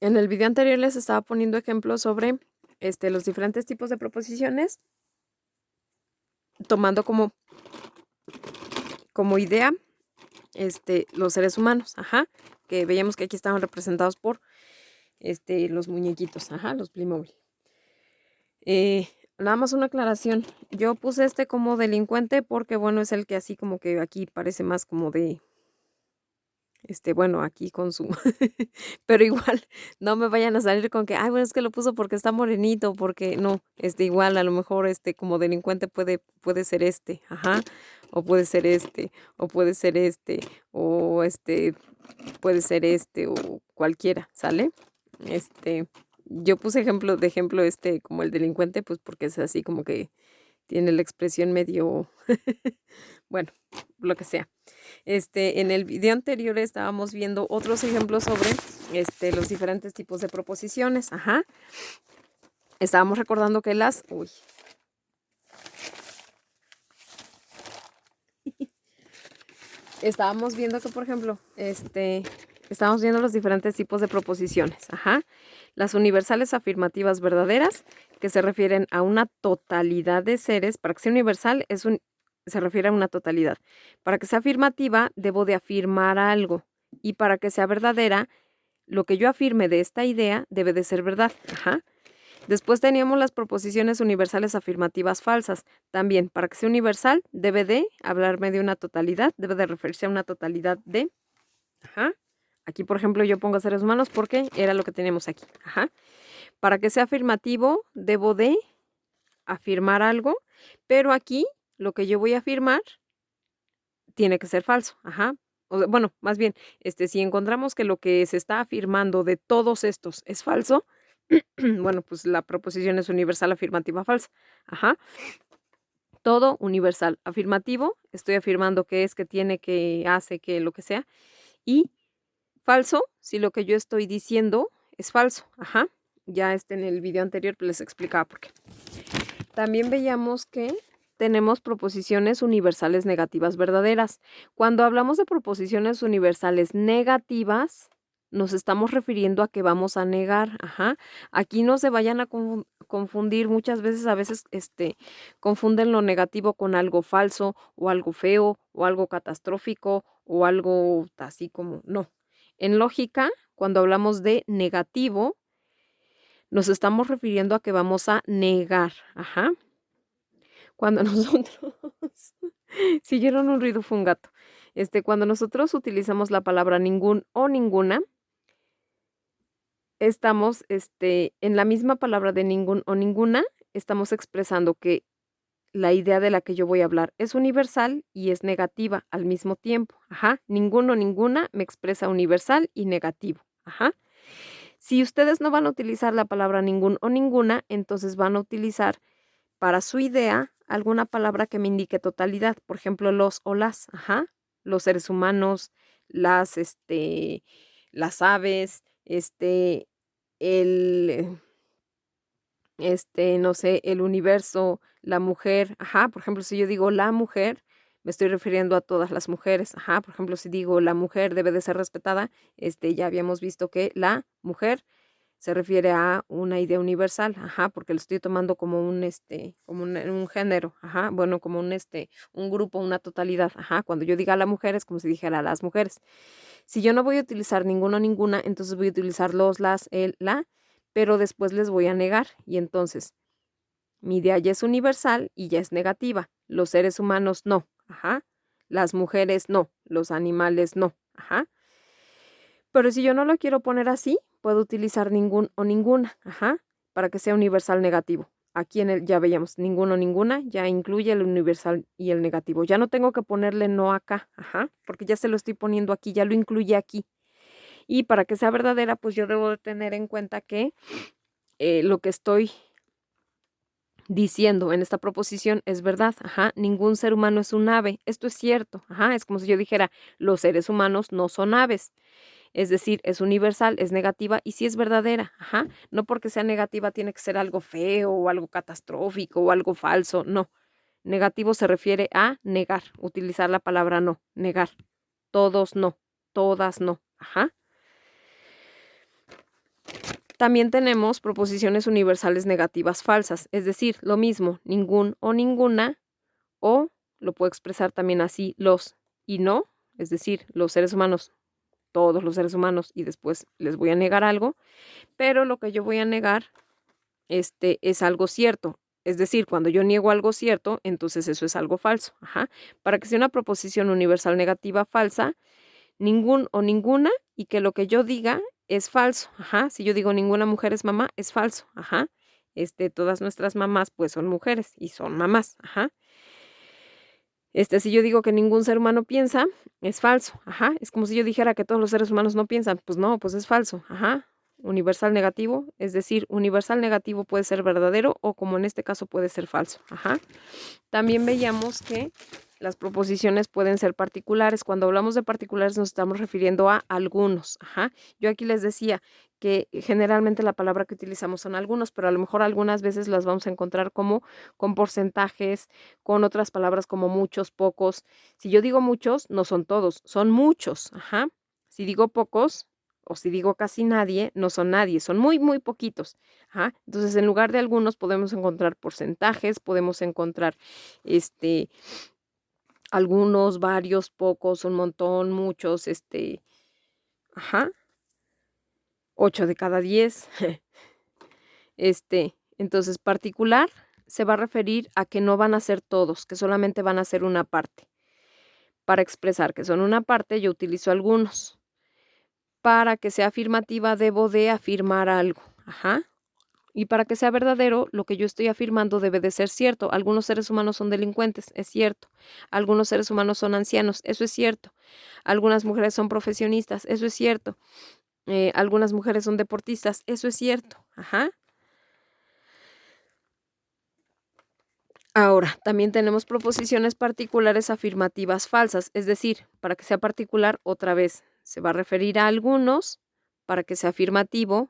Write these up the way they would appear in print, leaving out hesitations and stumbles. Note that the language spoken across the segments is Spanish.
En el video anterior les estaba poniendo ejemplos sobre los diferentes tipos de proposiciones, tomando como idea los seres humanos, ajá, que veíamos que aquí estaban representados por los muñequitos, ajá, los Playmobil. Nada más una aclaración. Yo puse como delincuente porque, bueno, es el que así como que aquí parece más como de, bueno, aquí con su, pero igual, no me vayan a salir con que, ay, bueno, es que lo puso porque está morenito, porque no, igual, a lo mejor, como delincuente puede ser ajá, o puede ser o puede ser o puede ser o cualquiera, ¿sale? Yo puse ejemplo como el delincuente, pues porque es así como que tiene la expresión medio, bueno, lo que sea. En el video anterior estábamos viendo otros ejemplos sobre los diferentes tipos de proposiciones, ajá. Estábamos recordando que estábamos viendo que, por ejemplo, estábamos viendo los diferentes tipos de proposiciones, ajá. Las universales afirmativas verdaderas, que se refieren a una totalidad de seres. Para que sea universal, se refiere a una totalidad. Para que sea afirmativa, debo de afirmar algo. Y para que sea verdadera, lo que yo afirme de esta idea debe de ser verdad, ajá. Después teníamos las proposiciones universales afirmativas falsas. También, para que sea universal, debe de hablarme de una totalidad, debe de referirse a una totalidad de, ajá. Aquí, por ejemplo, yo pongo seres humanos porque era lo que teníamos aquí, ajá. Para que sea afirmativo, debo de afirmar algo, pero aquí lo que yo voy a afirmar tiene que ser falso, ajá. Bueno, más bien, si encontramos que lo que se está afirmando de todos estos es falso, bueno, pues la proposición es universal afirmativa falsa. Ajá. Todo universal afirmativo. Estoy afirmando que es, que tiene, que hace, que lo que sea. Y falso, si lo que yo estoy diciendo es falso. Ajá. Ya en el video anterior les explicaba por qué. También veíamos que tenemos proposiciones universales negativas verdaderas. Cuando hablamos de proposiciones universales negativas, nos estamos refiriendo a que vamos a negar. Ajá. Aquí no se vayan a confundir. Muchas veces, a veces, confunden lo negativo con algo falso o algo feo o algo catastrófico o algo así como, no. En lógica, cuando hablamos de negativo, nos estamos refiriendo a que vamos a negar. Ajá. Cuando nosotros, si oyeron un ruido fue un gato. Cuando nosotros utilizamos la palabra ningún o ninguna, estamos, en la misma palabra de ningún o ninguna, estamos expresando que la idea de la que yo voy a hablar es universal y es negativa al mismo tiempo. Ajá. Ningún o ninguna me expresa universal y negativo. Ajá. Si ustedes no van a utilizar la palabra ningún o ninguna, entonces van a utilizar para su idea alguna palabra que me indique totalidad, por ejemplo, los o las, ajá, los seres humanos, las aves, el, no sé, el universo, la mujer, ajá, por ejemplo, si yo digo la mujer, me estoy refiriendo a todas las mujeres, ajá, por ejemplo, si digo la mujer debe de ser respetada, ya habíamos visto que la mujer se refiere a una idea universal, ajá, porque lo estoy tomando como un género, ajá, bueno, como un grupo, una totalidad, ajá. Cuando yo diga la mujer es como si dijera las mujeres. Si yo no voy a utilizar ninguno, ninguna, entonces voy a utilizar los, las, el, la, pero después les voy a negar y entonces mi idea ya es universal y ya es negativa. Los seres humanos no, ajá. Las mujeres no, los animales no, ajá. Pero si yo no lo quiero poner así, puedo utilizar ningún o ninguna, ajá, para que sea universal negativo. Aquí ya veíamos ninguno o ninguna, ya incluye el universal y el negativo. Ya no tengo que ponerle no acá, ajá, porque ya se lo estoy poniendo aquí, ya lo incluye aquí. Y para que sea verdadera, pues yo debo de tener en cuenta que lo que estoy diciendo en esta proposición es verdad, ajá, ningún ser humano es un ave. Esto es cierto, ajá, es como si yo dijera, los seres humanos no son aves. Es decir, es universal, es negativa y sí es verdadera, ajá. No porque sea negativa tiene que ser algo feo o algo catastrófico o algo falso, no. Negativo se refiere a negar, utilizar la palabra no, negar. Todos no, todas no, ajá. También tenemos proposiciones universales negativas falsas, es decir, lo mismo, ningún o ninguna, o lo puedo expresar también así, los y no, es decir, los seres humanos, todos los seres humanos, y después les voy a negar algo, pero lo que yo voy a negar es algo cierto. Es decir, cuando yo niego algo cierto, entonces eso es algo falso. Ajá. Para que sea una proposición universal negativa falsa, ningún o ninguna, y que lo que yo diga es falso. Ajá. Si yo digo ninguna mujer es mamá, es falso. Ajá. Todas nuestras mamás pues son mujeres y son mamás. Ajá. Si yo digo que ningún ser humano piensa, es falso. Ajá. Es como si yo dijera que todos los seres humanos no piensan. Pues no, pues es falso. Ajá. Universal negativo, es decir, universal negativo puede ser verdadero o como en este caso puede ser falso. Ajá. También veíamos que las proposiciones pueden ser particulares. Cuando hablamos de particulares nos estamos refiriendo a algunos. Ajá. Yo aquí les decía que generalmente la palabra que utilizamos son algunos, pero a lo mejor algunas veces las vamos a encontrar como con porcentajes, con otras palabras como muchos, pocos. Si yo digo muchos, no son todos, son muchos. Ajá. Si digo pocos, o si digo casi nadie, no son nadie, son muy, muy poquitos. Ajá. Entonces, en lugar de algunos podemos encontrar porcentajes, podemos encontrar algunos, varios, pocos, un montón, muchos, ajá, 8 de cada 10. Entonces, particular se va a referir a que no van a ser todos, que solamente van a ser una parte. Para expresar que son una parte, yo utilizo algunos. Para que sea afirmativa, debo de afirmar algo. Ajá. Y para que sea verdadero, lo que yo estoy afirmando debe de ser cierto. Algunos seres humanos son delincuentes, es cierto. Algunos seres humanos son ancianos, eso es cierto. Algunas mujeres son profesionistas, eso es cierto. Algunas mujeres son deportistas, eso es cierto. Ajá. Ahora, también tenemos proposiciones particulares afirmativas falsas, es decir, para que sea particular, otra vez, se va a referir a algunos, para que sea afirmativo,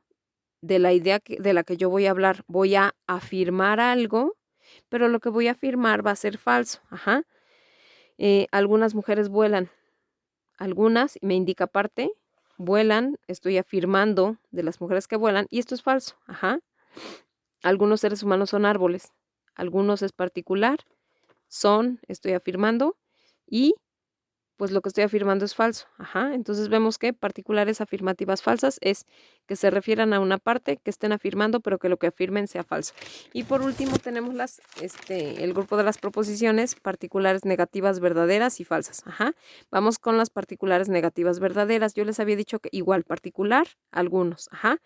de la idea de la que yo voy a hablar, voy a afirmar algo, pero lo que voy a afirmar va a ser falso. Ajá. Algunas mujeres vuelan, algunas, me indica aparte, vuelan, estoy afirmando de las mujeres que vuelan, y esto es falso. Ajá. Algunos seres humanos son árboles, algunos es particular, son, estoy afirmando, y pues lo que estoy afirmando es falso. Ajá. Entonces vemos que particulares afirmativas falsas es que se refieran a una parte, que estén afirmando, pero que lo que afirmen sea falso. Y por último tenemos el grupo de las proposiciones particulares negativas verdaderas y falsas. Ajá. Vamos con las particulares negativas verdaderas. Yo les había dicho que igual particular, algunos. Ajá.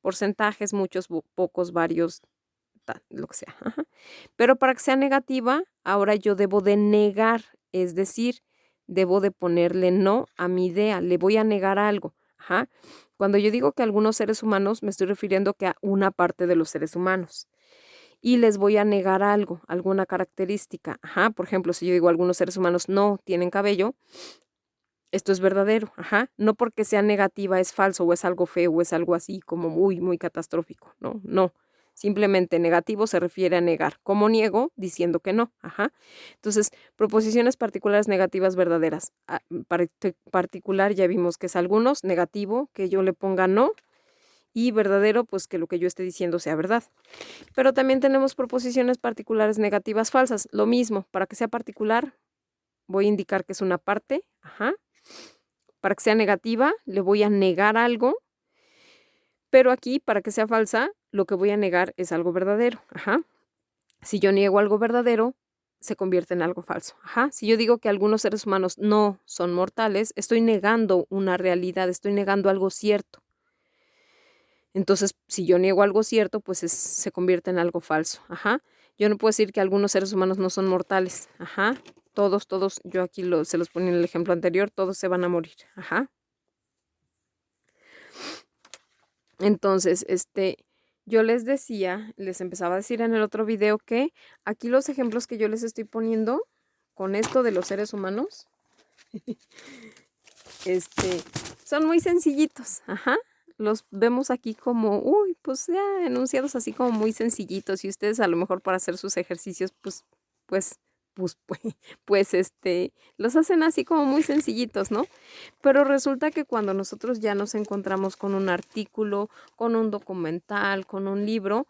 Porcentajes, muchos, pocos, varios, lo que sea. Ajá. Pero para que sea negativa, ahora yo debo de negar, es decir, debo de ponerle no a mi idea, le voy a negar algo. Ajá. Cuando yo digo que algunos seres humanos, me estoy refiriendo que a una parte de los seres humanos. Y les voy a negar algo, alguna característica. Ajá. Por ejemplo, si yo digo algunos seres humanos no tienen cabello, esto es verdadero. Ajá. No porque sea negativa es falso o es algo feo o es algo así como muy, muy catastrófico. No, no. Simplemente negativo se refiere a negar. ¿Cómo niego? Diciendo que no. Ajá. Entonces, proposiciones particulares negativas verdaderas. Particular ya vimos que es algunos, negativo, que yo le ponga no, y verdadero, pues que lo que yo esté diciendo sea verdad. Pero también tenemos proposiciones particulares negativas falsas. Lo mismo, para que sea particular, voy a indicar que es una parte. Ajá. Para que sea negativa, le voy a negar algo. Pero aquí, para que sea falsa, lo que voy a negar es algo verdadero. Ajá. Si yo niego algo verdadero, se convierte en algo falso. Ajá. Si yo digo que algunos seres humanos no son mortales, estoy negando una realidad, estoy negando algo cierto. Entonces, si yo niego algo cierto, pues se convierte en algo falso. Ajá. Yo no puedo decir que algunos seres humanos no son mortales. Ajá. Todos, yo aquí se los ponía en el ejemplo anterior, todos se van a morir. Ajá. Entonces, yo les decía, les empezaba a decir en el otro video que aquí los ejemplos que yo les estoy poniendo con esto de los seres humanos, son muy sencillitos, ajá. Los vemos aquí como, pues ya enunciados así como muy sencillitos y ustedes a lo mejor para hacer sus ejercicios, pues pues, los hacen así como muy sencillitos, ¿no? Pero resulta que cuando nosotros ya nos encontramos con un artículo, con un documental, con un libro,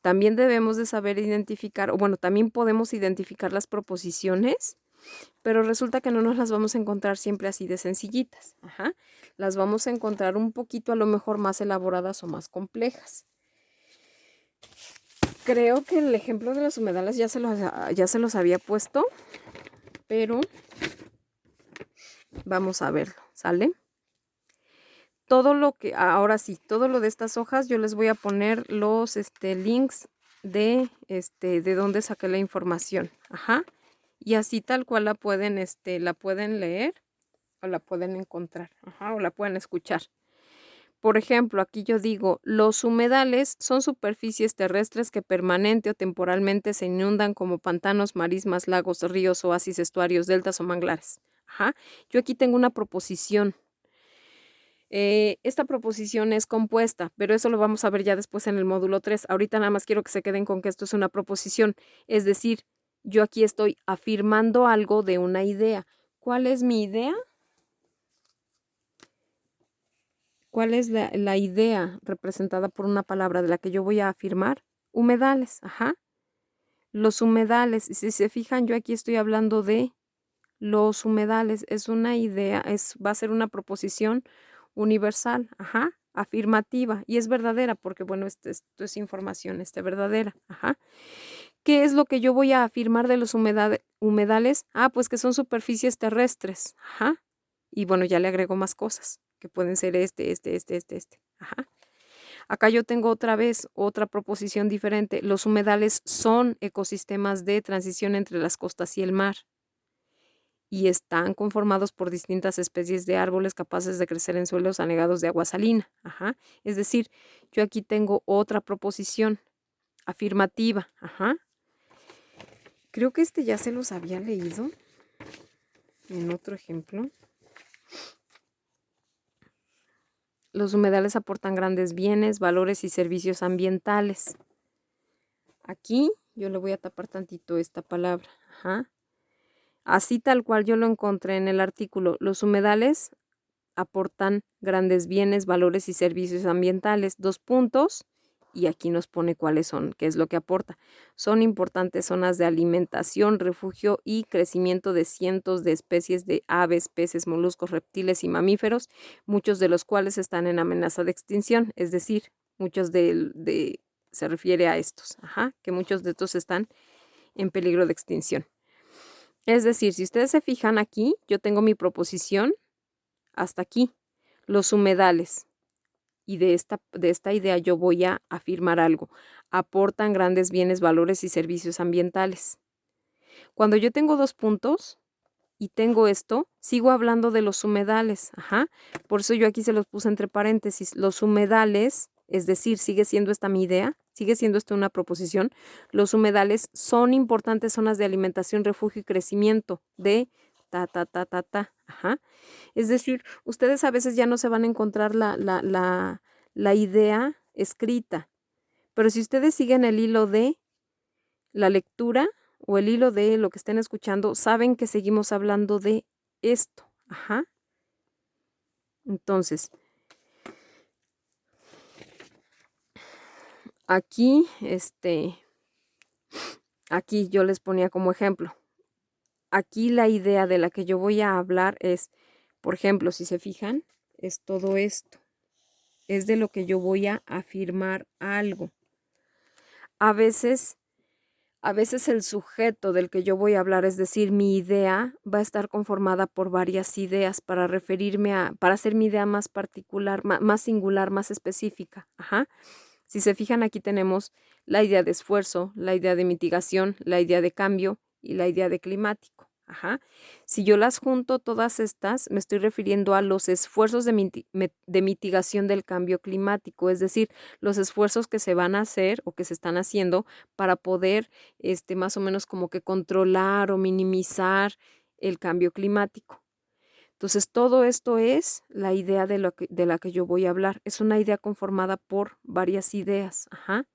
también debemos de saber identificar, o bueno, también podemos identificar las proposiciones, pero resulta que no nos las vamos a encontrar siempre así de sencillitas. Ajá. Las vamos a encontrar un poquito a lo mejor más elaboradas o más complejas. Creo que el ejemplo de los humedales ya se los había puesto, pero vamos a verlo, ¿sale? Todo lo que, ahora sí, todo lo de estas hojas yo les voy a poner los links de dónde saqué la información. Ajá. Y así tal cual la pueden leer o la pueden encontrar. Ajá, o la pueden escuchar. Por ejemplo, aquí yo digo, los humedales son superficies terrestres que permanente o temporalmente se inundan como pantanos, marismas, lagos, ríos, oasis, estuarios, deltas o manglares. Ajá. Yo aquí tengo una proposición. Esta proposición es compuesta, pero eso lo vamos a ver ya después en el módulo 3. Ahorita nada más quiero que se queden con que esto es una proposición. Es decir, yo aquí estoy afirmando algo de una idea. ¿Cuál es mi idea? ¿Cuál es la idea representada por una palabra de la que yo voy a afirmar? Humedales, ajá. Los humedales, si se fijan, yo aquí estoy hablando de los humedales. Es una idea, va a ser una proposición universal, ajá, afirmativa. Y es verdadera, porque bueno, esto es información, verdadera, ajá. ¿Qué es lo que yo voy a afirmar de los humedales? Ah, pues que son superficies terrestres, ajá. Y bueno, ya le agrego más cosas, que pueden ser ajá. Acá yo tengo otra vez otra proposición diferente. Los humedales son ecosistemas de transición entre las costas y el mar y están conformados por distintas especies de árboles capaces de crecer en suelos anegados de agua salina. Ajá. Es decir, yo aquí tengo otra proposición afirmativa. Ajá. Creo que ya se los había leído en otro ejemplo. Los humedales aportan grandes bienes, valores y servicios ambientales. Aquí yo le voy a tapar tantito esta palabra. Ajá. Así tal cual yo lo encontré en el artículo. Los humedales aportan grandes bienes, valores y servicios ambientales. 2 puntos. Y aquí nos pone cuáles son, qué es lo que aporta. Son importantes zonas de alimentación, refugio y crecimiento de cientos de especies de aves, peces, moluscos, reptiles y mamíferos, muchos de los cuales están en amenaza de extinción. Es decir, muchos se refiere a estos, ajá, que muchos de estos están en peligro de extinción. Es decir, si ustedes se fijan aquí, yo tengo mi proposición hasta aquí, los humedales. Y de esta idea yo voy a afirmar algo. Aportan grandes bienes, valores y servicios ambientales. Cuando yo tengo 2 puntos y tengo esto, sigo hablando de los humedales. Ajá. Por eso yo aquí se los puse entre paréntesis. Los humedales, es decir, sigue siendo esta mi idea, sigue siendo esto una proposición. Los humedales son importantes zonas de alimentación, refugio y crecimiento de Ajá. Es decir, ustedes a veces ya no se van a encontrar la idea escrita, pero si ustedes siguen el hilo de la lectura o el hilo de lo que estén escuchando, saben que seguimos hablando de esto. Ajá. Entonces, aquí, aquí yo les ponía como ejemplo. Aquí la idea de la que yo voy a hablar es, por ejemplo, si se fijan, es todo esto. Es de lo que yo voy a afirmar algo. A veces el sujeto del que yo voy a hablar, es decir, mi idea, va a estar conformada por varias ideas para para hacer mi idea más particular, más singular, más específica. Ajá. Si se fijan, aquí tenemos la idea de esfuerzo, la idea de mitigación, la idea de cambio y la idea de climático. Ajá. Si yo las junto todas estas, me estoy refiriendo a los esfuerzos de mitigación del cambio climático, es decir, los esfuerzos que se van a hacer o que se están haciendo para poder más o menos como que controlar o minimizar el cambio climático. Entonces, todo esto es la idea de la que yo voy a hablar. Es una idea conformada por varias ideas. Ajá.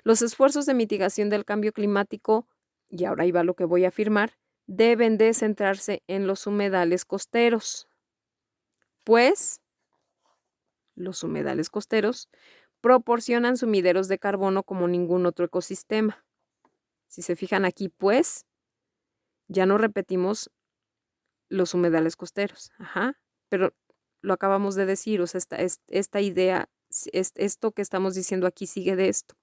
Los esfuerzos de mitigación del cambio climático y ahora ahí va lo que voy a afirmar, deben de centrarse en los humedales costeros, pues los humedales costeros proporcionan sumideros de carbono como ningún otro ecosistema. Si se fijan aquí, pues, ya no repetimos los humedales costeros, pero lo acabamos de decir, o sea, esta idea, esto que estamos diciendo aquí sigue de esto.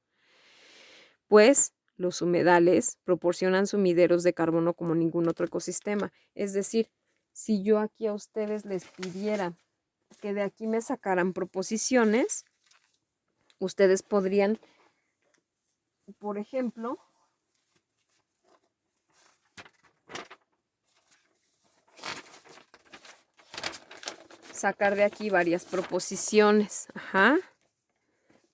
Pues los humedales proporcionan sumideros de carbono como ningún otro ecosistema. Es decir, si yo aquí a ustedes les pidiera que de aquí me sacaran proposiciones, ustedes podrían, por ejemplo, sacar de aquí varias proposiciones.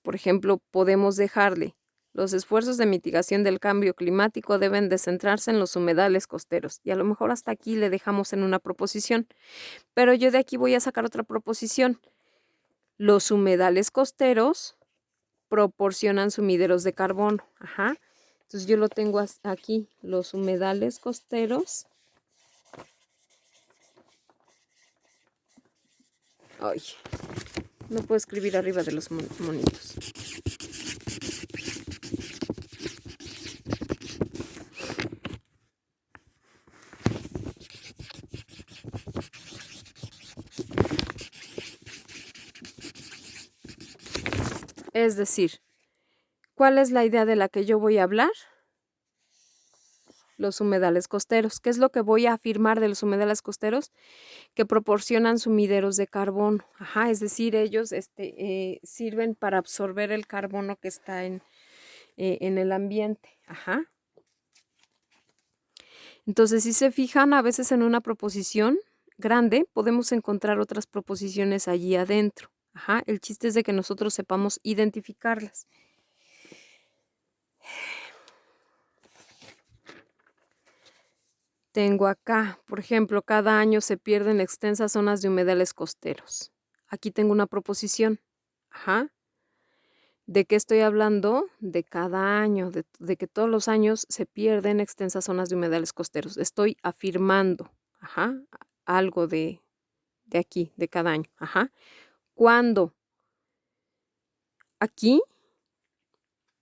Por ejemplo, podemos dejarle: los esfuerzos de mitigación del cambio climático deben de centrarse en los humedales costeros. Y a lo mejor hasta aquí le dejamos en una proposición. Pero yo de aquí voy a sacar otra proposición. Los humedales costeros proporcionan sumideros de carbono. Entonces yo lo tengo aquí. Los humedales costeros. Ay, no puedo escribir arriba de los monitos. Es decir, ¿cuál es la idea de la que yo voy a hablar? Los humedales costeros. ¿Qué es lo que voy a afirmar de los humedales costeros? Que proporcionan sumideros de carbono. Es decir, ellos sirven para absorber el carbono que está en el ambiente. Entonces, si se fijan, a veces en una proposición grande podemos encontrar otras proposiciones allí adentro. El chiste es de que nosotros sepamos identificarlas. Tengo acá, por ejemplo, cada año se pierden extensas zonas de humedales costeros. Aquí tengo una proposición. ¿De qué estoy hablando? De cada año, de que todos los años se pierden extensas zonas de humedales costeros. Estoy afirmando, algo de aquí, de cada año. ¿Cuándo? Aquí,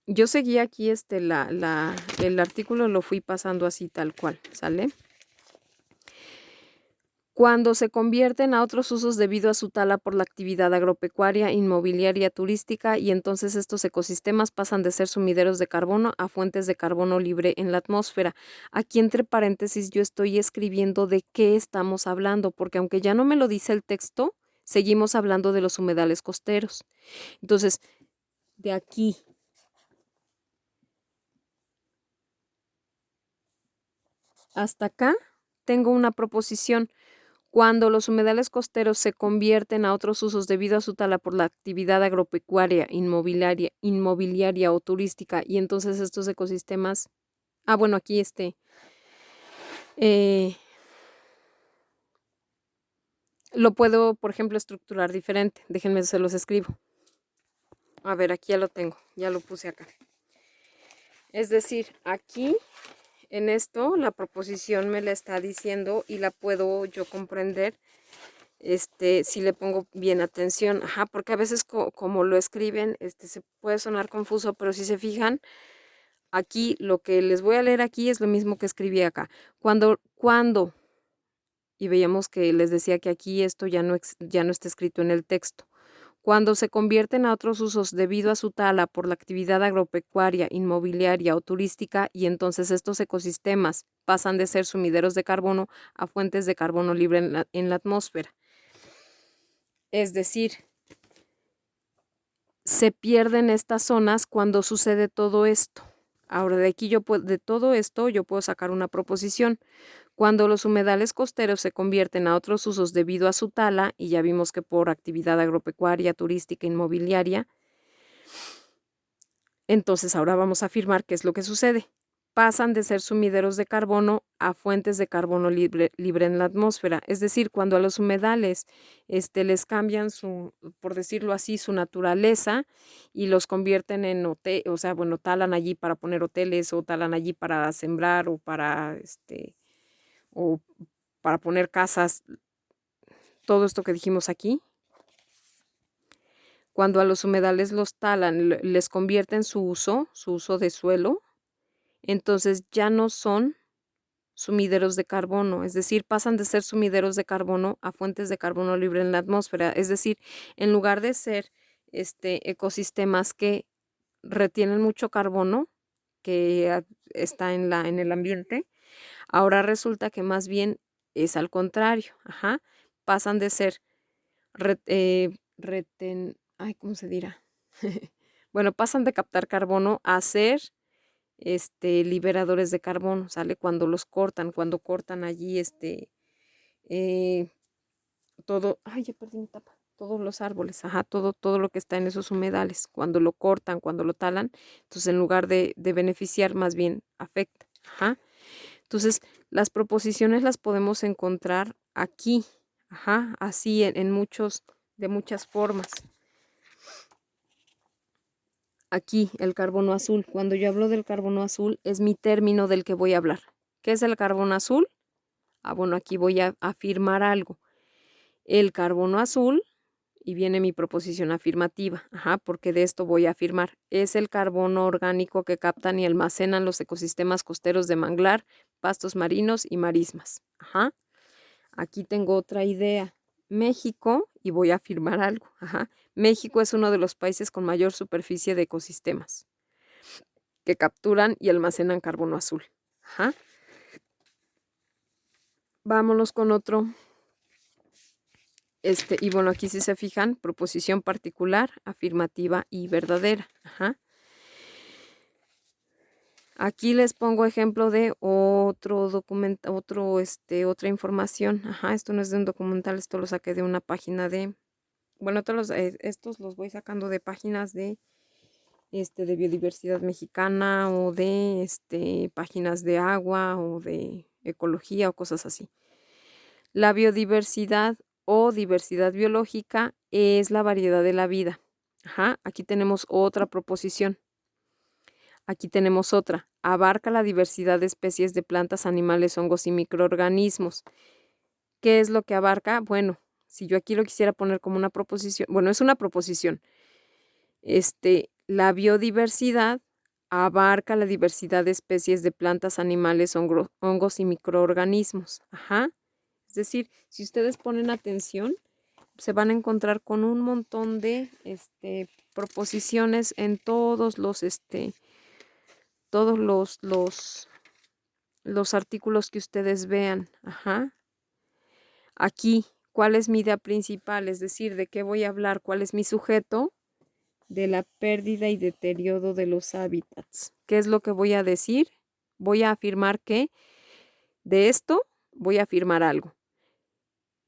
yo seguí aquí el artículo lo fui pasando así tal cual, ¿sale? Cuando se convierten a otros usos debido a su tala por la actividad agropecuaria, inmobiliaria, turística, y entonces estos ecosistemas pasan de ser sumideros de carbono a fuentes de carbono libre en la atmósfera. Aquí entre paréntesis yo estoy escribiendo de qué estamos hablando, porque aunque ya no me lo dice el texto, seguimos hablando de los humedales costeros. Entonces, de aquí hasta acá tengo una proposición. Cuando los humedales costeros se convierten a otros usos debido a su tala por la actividad agropecuaria, inmobiliaria o turística, y entonces estos ecosistemas, bueno, aquí lo puedo, por ejemplo, estructurar diferente. Déjenme, se los escribo. A ver, aquí ya lo tengo, ya lo puse acá. Es decir, aquí en esto la proposición me la está diciendo y la puedo yo comprender si le pongo bien atención, porque a veces como lo escriben, se puede sonar confuso, pero si se fijan, aquí lo que les voy a leer aquí es lo mismo que escribí acá. Cuando, y veíamos que les decía que aquí esto ya no está escrito en el texto. Cuando se convierten a otros usos debido a su tala por la actividad agropecuaria, inmobiliaria o turística, y entonces estos ecosistemas pasan de ser sumideros de carbono a fuentes de carbono libre en la atmósfera. Es decir, se pierden estas zonas cuando sucede todo esto. Ahora, de aquí de todo esto yo puedo sacar una proposición. Cuando los humedales costeros se convierten a otros usos debido a su tala, y ya vimos que por actividad agropecuaria, turística, inmobiliaria, entonces ahora vamos a afirmar qué es lo que sucede. pasan de ser sumideros de carbono a fuentes de carbono libre en la atmósfera. Es decir, cuando a los humedales les cambian su, por decirlo así, su naturaleza y los convierten en hoteles, o sea, bueno, talan allí para poner hoteles o talan allí para sembrar o para poner casas, todo esto que dijimos aquí. Cuando a los humedales los talan, les convierten su uso de suelo, entonces ya no son sumideros de carbono, es decir, pasan de ser sumideros de carbono a fuentes de carbono libre en la atmósfera. Es decir, en lugar de ser ecosistemas que retienen mucho carbono que está en el ambiente, ahora resulta que más bien es al contrario. Ajá. Pasan de ser ¿cómo se dirá? Bueno, pasan de captar carbono a ser liberadores de carbono, ¿sale? Cuando cortan allí eh, todo, ay, ya perdí mi tapa, todos los árboles, ajá, todo lo que está en esos humedales, cuando lo cortan, cuando lo talan, entonces en lugar de beneficiar, más bien afecta, ajá. Entonces, las proposiciones las podemos encontrar aquí, ajá, así de muchas formas. Aquí, el carbono azul. Cuando yo hablo del carbono azul, es mi término del que voy a hablar. ¿Qué es el carbono azul? Bueno, aquí voy a afirmar algo. El carbono azul, y viene mi proposición afirmativa, ajá, porque de esto voy a afirmar, es el carbono orgánico que captan y almacenan los ecosistemas costeros de manglar, pastos marinos y marismas. Ajá. Aquí tengo otra idea. México, y voy a afirmar algo, ajá. México es uno de los países con mayor superficie de ecosistemas que capturan y almacenan carbono azul. Ajá. Vámonos con otro. Y bueno, aquí si se fijan, proposición particular, afirmativa y verdadera. Ajá. Aquí les pongo ejemplo de otro documento, otra información. Ajá, esto no es de un documental, esto lo saqué de una página bueno, estos los voy sacando de páginas de biodiversidad mexicana o de páginas de agua o de ecología o cosas así. La biodiversidad o diversidad biológica es la variedad de la vida. Ajá, aquí tenemos otra proposición. Aquí tenemos otra. Abarca la diversidad de especies de plantas, animales, hongos y microorganismos. ¿Qué es lo que abarca? Bueno, si yo aquí lo quisiera poner como una proposición, bueno, es una proposición. La biodiversidad abarca la diversidad de especies de plantas, animales, hongos y microorganismos. Ajá. Es decir, si ustedes ponen atención, se van a encontrar con un montón de proposiciones en todos los artículos que ustedes vean. Ajá. Aquí, ¿cuál es mi idea principal? Es decir, ¿de qué voy a hablar? ¿Cuál es mi sujeto? De la pérdida y deterioro de los hábitats. ¿Qué es lo que voy a decir? Voy a afirmar que de esto voy a afirmar algo.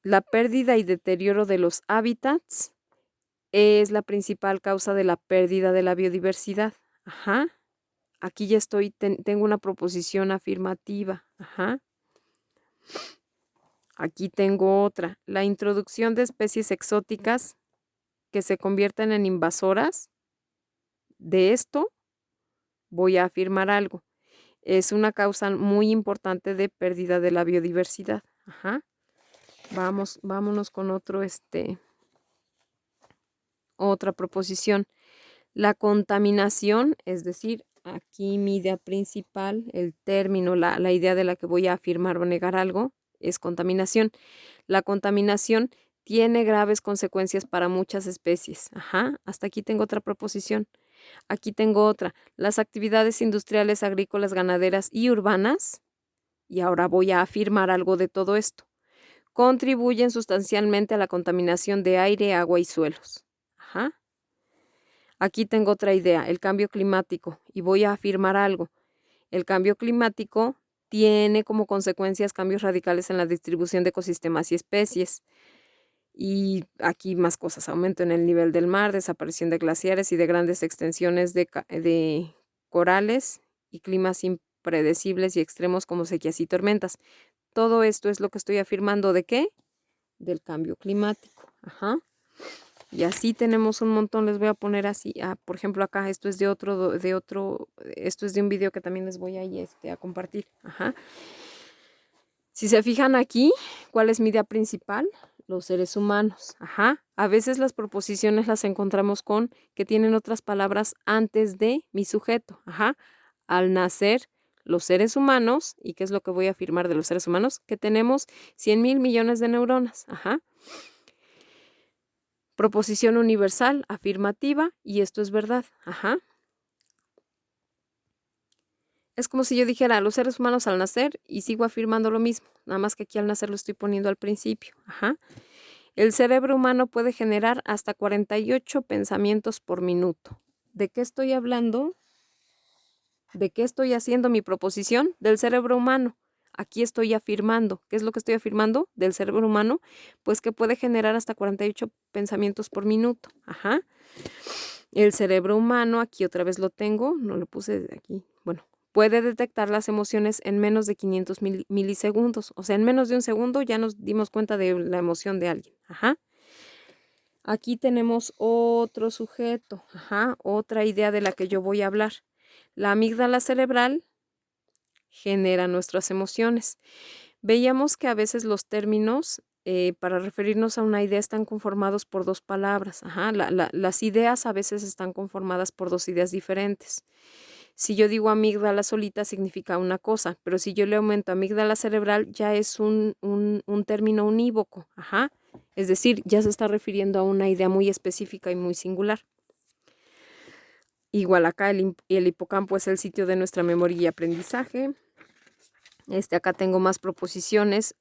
La pérdida y deterioro de los hábitats es la principal causa de la pérdida de la biodiversidad. Ajá. Aquí ya tengo una proposición afirmativa. Ajá. Aquí tengo otra. La introducción de especies exóticas que se convierten en invasoras. De esto voy a afirmar algo. Es una causa muy importante de pérdida de la biodiversidad. Ajá. Vámonos con otra proposición. La contaminación, es decir, aquí mi idea principal, el término, la idea de la que voy a afirmar o negar algo, es contaminación. La contaminación tiene graves consecuencias para muchas especies. Ajá. Hasta aquí tengo otra proposición. Aquí tengo otra. Las actividades industriales, agrícolas, ganaderas y urbanas, y ahora voy a afirmar algo de todo esto, contribuyen sustancialmente a la contaminación de aire, agua y suelos. Ajá. Aquí tengo otra idea, el cambio climático, y voy a afirmar algo. El cambio climático tiene como consecuencias cambios radicales en la distribución de ecosistemas y especies. Y aquí más cosas, aumento en el nivel del mar, desaparición de glaciares y de grandes extensiones de corales y climas predecibles y extremos como sequías y tormentas. Todo esto es lo que estoy afirmando. ¿De qué? Del cambio climático. Ajá. Y así tenemos un montón. Les voy a poner así. Por ejemplo, acá esto es esto es de un video que también les voy a compartir. Ajá. Si se fijan aquí, ¿cuál es mi idea principal? Los seres humanos. Ajá. A veces las proposiciones las encontramos con que tienen otras palabras antes de mi sujeto. Ajá. Al nacer los seres humanos, ¿y qué es lo que voy a afirmar de los seres humanos? Que tenemos 100.000 millones de neuronas. Ajá. Proposición universal, afirmativa, y esto es verdad. Ajá. Es como si yo dijera, los seres humanos al nacer, y sigo afirmando lo mismo, nada más que aquí al nacer lo estoy poniendo al principio. Ajá. El cerebro humano puede generar hasta 48 pensamientos por minuto. ¿De qué estoy hablando? ¿De qué estoy haciendo mi proposición? Del cerebro humano. Aquí estoy afirmando. ¿Qué es lo que estoy afirmando del cerebro humano? Pues que puede generar hasta 48 pensamientos por minuto. Ajá. El cerebro humano, aquí otra vez lo tengo, no lo puse aquí. Bueno, puede detectar las emociones en menos de 500 milisegundos. O sea, en menos de un segundo ya nos dimos cuenta de la emoción de alguien. Ajá. Aquí tenemos otro sujeto. Ajá. Otra idea de la que yo voy a hablar. La amígdala cerebral genera nuestras emociones. Veíamos que a veces los términos para referirnos a una idea están conformados por dos palabras. Ajá, las ideas a veces están conformadas por dos ideas diferentes. Si yo digo amígdala solita significa una cosa, pero si yo le aumento amígdala cerebral ya es un término unívoco. Ajá, es decir, ya se está refiriendo a una idea muy específica y muy singular. Igual acá el hipocampo es el sitio de nuestra memoria y aprendizaje. Acá tengo más proposiciones,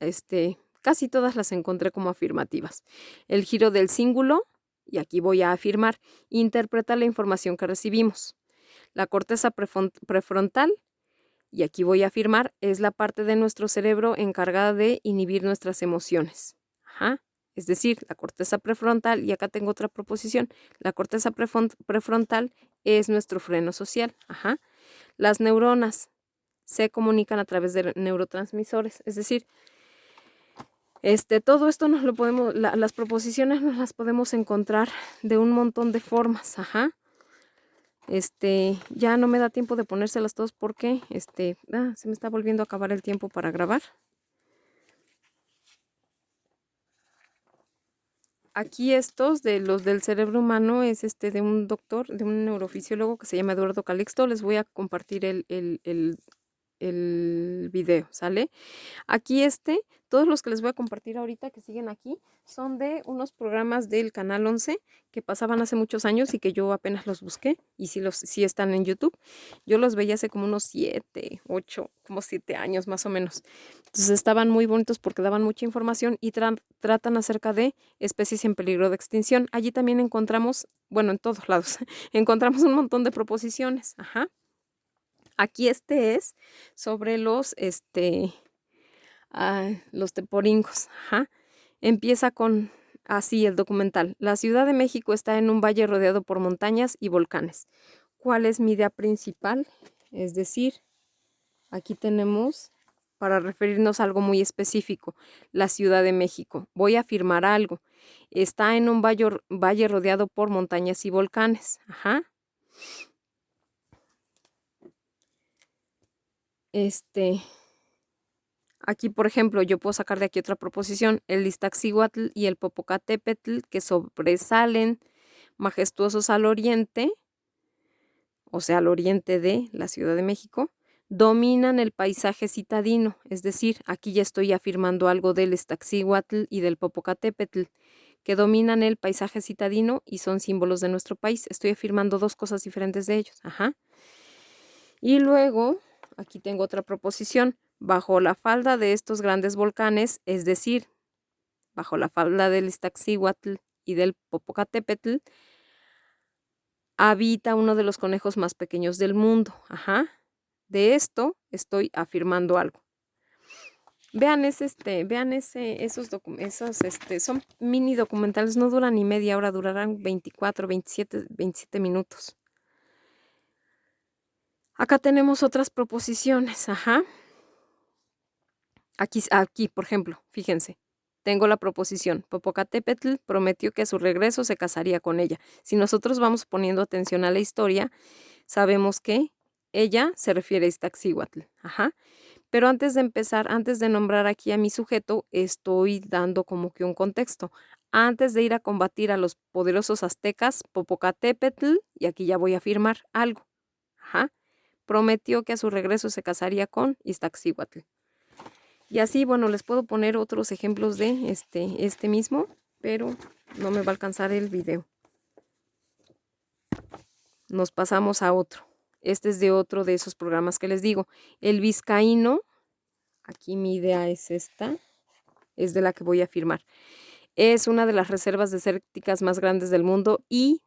casi todas las encontré como afirmativas. El giro del cíngulo, y aquí voy a afirmar, interpreta la información que recibimos. La corteza prefrontal, y aquí voy a afirmar, es la parte de nuestro cerebro encargada de inhibir nuestras emociones. Ajá. Es decir, la corteza prefrontal, y acá tengo otra proposición, la corteza prefrontal es nuestro freno social. Ajá. Las neuronas se comunican a través de neurotransmisores, es decir, todo esto nos lo podemos, las proposiciones nos las podemos encontrar de un montón de formas. Ajá. Ya no me da tiempo de ponérselas todos porque se me está volviendo a acabar el tiempo para grabar. Aquí estos de los del cerebro humano es de un doctor, de un neurofisiólogo que se llama Eduardo Calixto. Les voy a compartir el video, ¿sale? Aquí todos los que les voy a compartir ahorita que siguen aquí son de unos programas del Canal 11 que pasaban hace muchos años y que yo apenas los busqué y sí están en YouTube. Yo los veía hace como unos 7, 8, como 7 años más o menos. Entonces estaban muy bonitos porque daban mucha información y tratan acerca de especies en peligro de extinción. Allí también encontramos, bueno, en todos lados, encontramos un montón de proposiciones. Ajá. Aquí es sobre los teporingos. Ajá. Empieza con así el documental. La Ciudad de México está en un valle rodeado por montañas y volcanes. ¿Cuál es mi idea principal? Es decir, aquí tenemos para referirnos a algo muy específico, la Ciudad de México. Voy a afirmar algo. Está en un valle rodeado por montañas y volcanes. Ajá. Aquí, por ejemplo, yo puedo sacar de aquí otra proposición, el Iztaccíhuatl y el Popocatépetl, que sobresalen majestuosos al oriente, o sea, al oriente de la Ciudad de México, dominan el paisaje citadino, es decir, aquí ya estoy afirmando algo del Iztaccíhuatl y del Popocatépetl, que dominan el paisaje citadino y son símbolos de nuestro país. Estoy afirmando dos cosas diferentes de ellos. Ajá. Y luego, aquí tengo otra proposición. Bajo la falda de estos grandes volcanes, es decir, bajo la falda del Iztaccíhuatl y del Popocatépetl, habita uno de los conejos más pequeños del mundo. Ajá. De esto estoy afirmando algo. Vean esos son mini documentales, no duran ni media hora, durarán 24, 27 minutos. Acá tenemos otras proposiciones, ajá. Aquí, por ejemplo, fíjense, tengo la proposición, Popocatépetl prometió que a su regreso se casaría con ella. Si nosotros vamos poniendo atención a la historia, sabemos que ella se refiere a Iztaccíhuatl, ajá. Pero antes de empezar, antes de nombrar aquí a mi sujeto, estoy dando como que un contexto. Antes de ir a combatir a los poderosos aztecas, Popocatépetl, y aquí ya voy a afirmar algo, ajá, prometió que a su regreso se casaría con Iztaccíhuatl. Y así, bueno, les puedo poner otros ejemplos de este mismo, pero no me va a alcanzar el video. Nos pasamos a otro. Este es de otro de esos programas que les digo. El vizcaíno, aquí mi idea es esta, es de la que voy a afirmar. Es una de las reservas desérticas más grandes del mundo y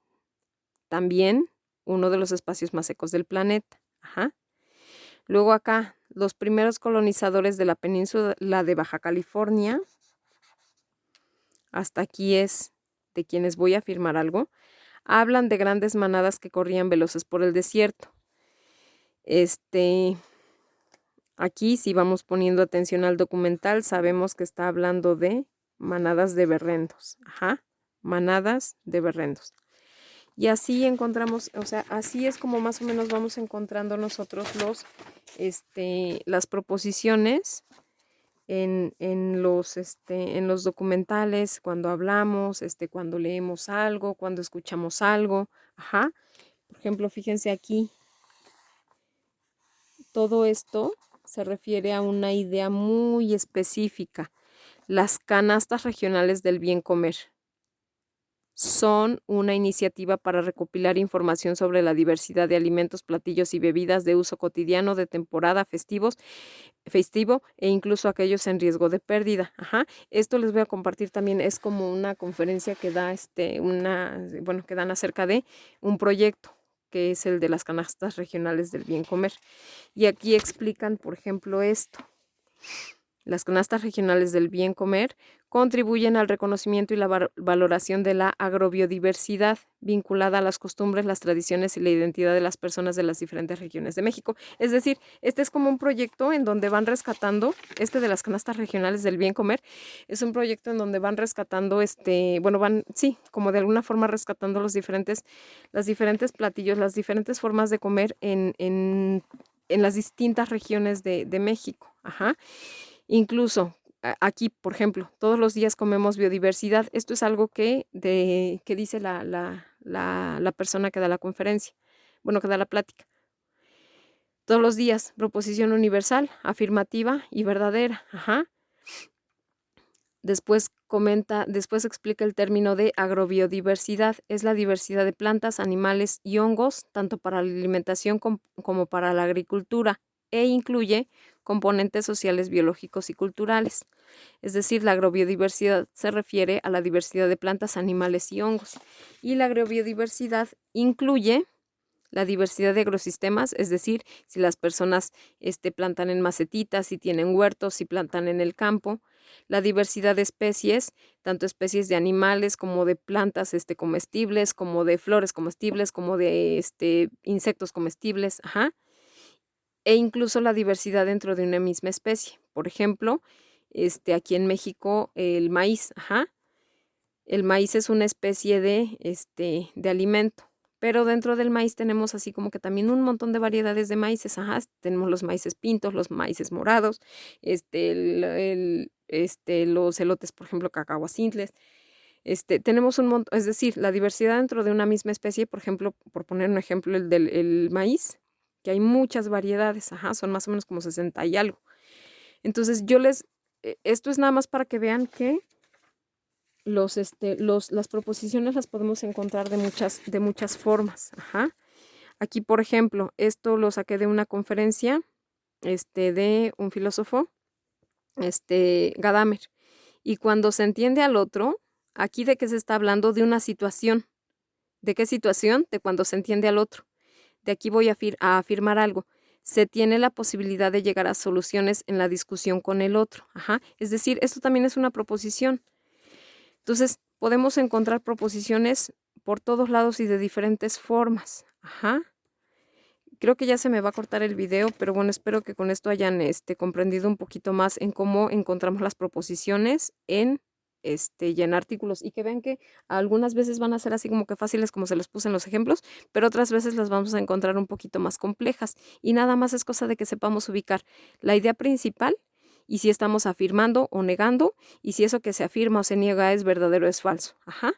también uno de los espacios más secos del planeta. Ajá. Luego acá, los primeros colonizadores de la península de Baja California, hasta aquí es de quienes voy a afirmar algo, hablan de grandes manadas que corrían veloces por el desierto. Aquí, si vamos poniendo atención al documental, sabemos que está hablando de manadas de berrendos. Ajá, manadas de berrendos. Y así encontramos, o sea, así es como más o menos vamos encontrando nosotros las proposiciones en los documentales, cuando hablamos, cuando leemos algo, cuando escuchamos algo. Ajá. Por ejemplo, fíjense aquí, todo esto se refiere a una idea muy específica. Las canastas regionales del bien comer son una iniciativa para recopilar información sobre la diversidad de alimentos, platillos y bebidas de uso cotidiano, de temporada, festivo e incluso aquellos en riesgo de pérdida. Ajá. Esto les voy a compartir también, es como una conferencia que da que dan acerca de un proyecto que es el de las canastas regionales del bien comer. Y aquí explican, por ejemplo, esto. Las canastas regionales del bien comer contribuyen al reconocimiento y la valoración de la agrobiodiversidad vinculada a las costumbres, las tradiciones y la identidad de las personas de las diferentes regiones de México. Es decir, este es como un proyecto en donde van rescatando, de las canastas regionales del bien comer, es un proyecto en donde van rescatando, como de alguna forma rescatando los diferentes platillos, las diferentes formas de comer en las distintas regiones de México. Ajá. Incluso aquí, por ejemplo, todos los días comemos biodiversidad. Esto es algo que dice la persona que da la conferencia, bueno, que da la plática. Todos los días, proposición universal, afirmativa y verdadera. Ajá. Después explica el término de agrobiodiversidad. Es la diversidad de plantas, animales y hongos, tanto para la alimentación como para la agricultura, e incluye componentes sociales, biológicos y culturales. Es decir, la agrobiodiversidad se refiere a la diversidad de plantas, animales y hongos. Y la agrobiodiversidad incluye la diversidad de agrosistemas, es decir, si las personas plantan en macetitas, si tienen huertos, si plantan en el campo. La diversidad de especies, tanto especies de animales como de plantas comestibles, como de flores comestibles, como de insectos comestibles, ajá. E incluso la diversidad dentro de una misma especie. Por ejemplo, aquí en México el maíz, ajá. El maíz es una especie de alimento. Pero dentro del maíz tenemos así como que también un montón de variedades de maíces. Ajá, tenemos los maíces pintos, los maíces morados, los elotes, por ejemplo, cacahuacintles. Tenemos un montón, es decir, la diversidad dentro de una misma especie, por ejemplo, por poner un ejemplo, el maíz, que hay muchas variedades. Ajá, son más o menos como 60 y algo. Entonces, esto es nada más para que vean que las proposiciones las podemos encontrar de muchas formas. Ajá. Aquí, por ejemplo, esto lo saqué de una conferencia de un filósofo, Gadamer. Y cuando se entiende al otro, aquí de qué se está hablando, de una situación. ¿De qué situación? De cuando se entiende al otro. De aquí voy a afirmar algo. Se tiene la posibilidad de llegar a soluciones en la discusión con el otro. Ajá. Es decir, esto también es una proposición. Entonces, podemos encontrar proposiciones por todos lados y de diferentes formas. Ajá. creo que ya se me va a cortar el video, pero bueno, espero que con esto hayan comprendido un poquito más en cómo encontramos las proposiciones y en artículos, y que vean que algunas veces van a ser así como que fáciles como se los puse en los ejemplos, pero otras veces las vamos a encontrar un poquito más complejas, y nada más es cosa de que sepamos ubicar la idea principal y si estamos afirmando o negando, y si eso que se afirma o se niega es verdadero o es falso. Ajá.